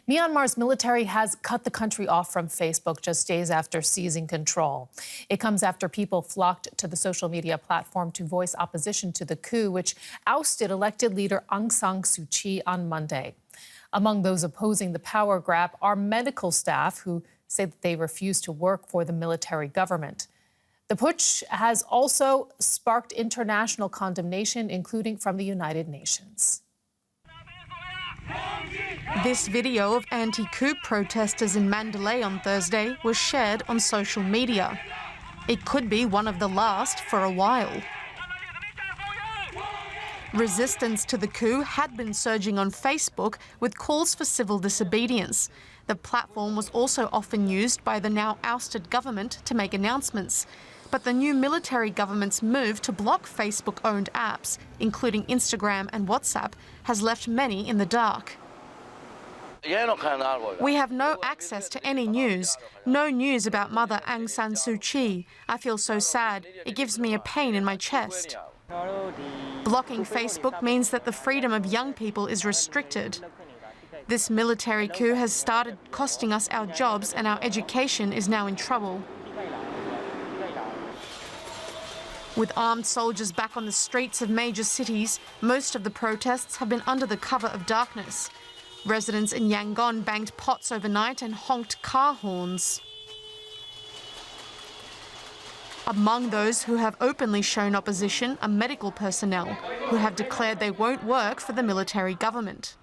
Myanmar's military has cut the country off from Facebook just days after seizing control. It comes after people flocked to the social media platform to voice opposition to the coup, which ousted elected leader Aung San Suu Kyi on Monday. Among those opposing the power grab are medical staff who say that they refuse to work for the military government. The putsch has also sparked international condemnation, including from the United Nations. This video of anti-coup protesters in Mandalay on Thursday was shared on social media. It could be one of the last for a while. Resistance to the coup had been surging on Facebook with calls for civil disobedience. The platform was also often used by the now ousted government to make announcements. But the new military government's move to block Facebook-owned apps, including Instagram and WhatsApp, has left many in the dark. We have no access to any news. No news about Mother Aung San Suu Kyi. I feel so sad. It gives me a pain in my chest. Blocking Facebook means that the freedom of young people is restricted. This military coup has started costing us our jobs, and our education is now in trouble. With armed soldiers back on the streets of major cities, most of the protests have been under the cover of darkness. Residents in Yangon banged pots overnight and honked car horns. Among those who have openly shown opposition are medical personnel, who have declared they won't work for the military government.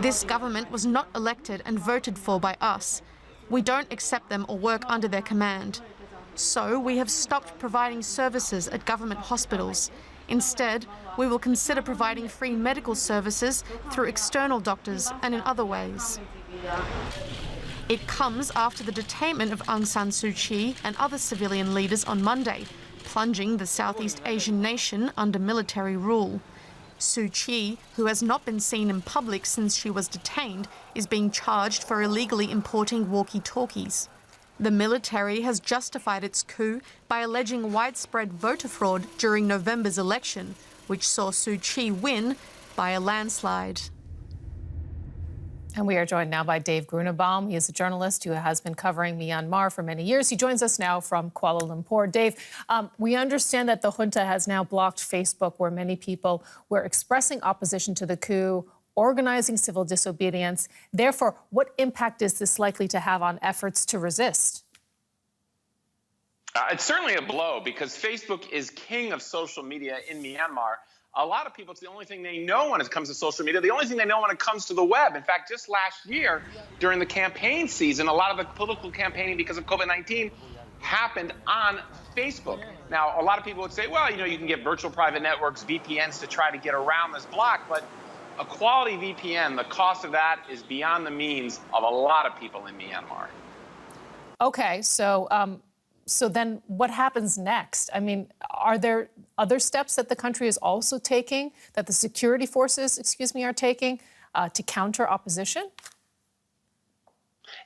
This government was not elected and voted for by us. We don't accept them or work under their command. So we have stopped providing services at government hospitals. Instead, we will consider providing free medical services through external doctors and in other ways. It comes after the detainment of Aung San Suu Kyi and other civilian leaders on Monday, plunging the Southeast Asian nation under military rule. Suu Kyi, who has not been seen in public since she was detained, is being charged for illegally importing walkie-talkies. The military has justified its coup by alleging widespread voter fraud during November's election, which saw Suu Kyi win by a landslide. And we are joined now by Dave Grunebaum. He is a journalist who has been covering Myanmar for many years. He joins us now from Kuala Lumpur. Dave, we understand that the junta has now blocked Facebook, where many people were expressing opposition to the coup, organizing civil disobedience. Therefore, what impact is this likely to have on efforts to resist? It's certainly a blow because Facebook is king of social media in Myanmar. A lot of people, it's the only thing they know when it comes to social media, the only thing they know when it comes to the web. In fact, just last year, during the campaign season, a lot of the political campaigning because of COVID-19 happened on Facebook. Now, a lot of people would say, well, you can get virtual private networks, VPNs to try to get around this block, but a quality VPN, the cost of that is beyond the means of a lot of people in Myanmar. Okay, so then what happens next? I mean, are there other steps that the country is also taking, that the security forces, are taking to counter opposition?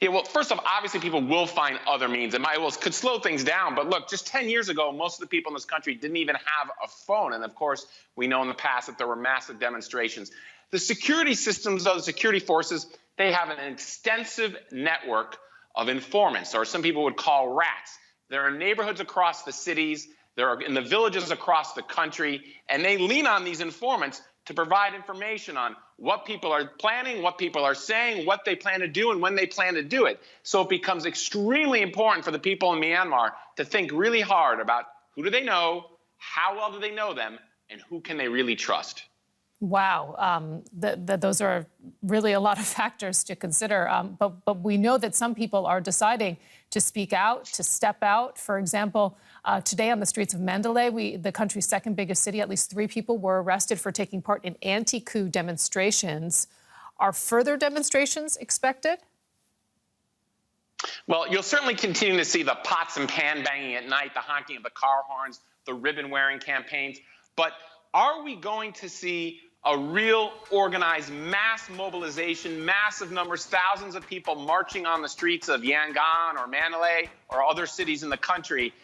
Yeah, well, first off, obviously people will find other means. Could slow things down. But look, just 10 years ago, most of the people in this country didn't even have a phone. And of course, we know in the past that there were massive demonstrations. The security systems of the security forces, they have an extensive network of informants, or some people would call rats. There are neighborhoods across the cities, there are in the villages across the country, and they lean on these informants to provide information on what people are planning, what people are saying, what they plan to do, and when they plan to do it. So it becomes extremely important for the people in Myanmar to think really hard about who do they know, how well do they know them, and who can they really trust. Wow, those are really a lot of factors to consider. But we know that some people are deciding to speak out, to step out. For example, today on the streets of Mandalay, the country's second biggest city, at least 3 people were arrested for taking part in anti-coup demonstrations. Are further demonstrations expected? Well, you'll certainly continue to see the pots and pan banging at night, the honking of the car horns, the ribbon-wearing campaigns. But are we going to see a real organized mass mobilization, massive numbers, thousands of people marching on the streets of Yangon or Mandalay or other cities in the country?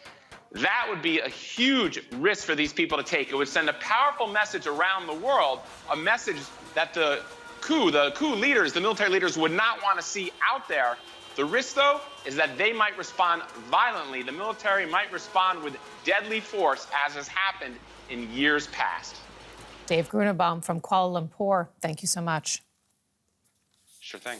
That would be a huge risk for these people to take. It would send a powerful message around the world, a message that the the coup leaders, the military leaders, would not want to see out there. The risk, though, is that they might respond violently. The military might respond with deadly force, as has happened in years past. Dave Grunebaum from Kuala Lumpur, thank you so much. Sure thing.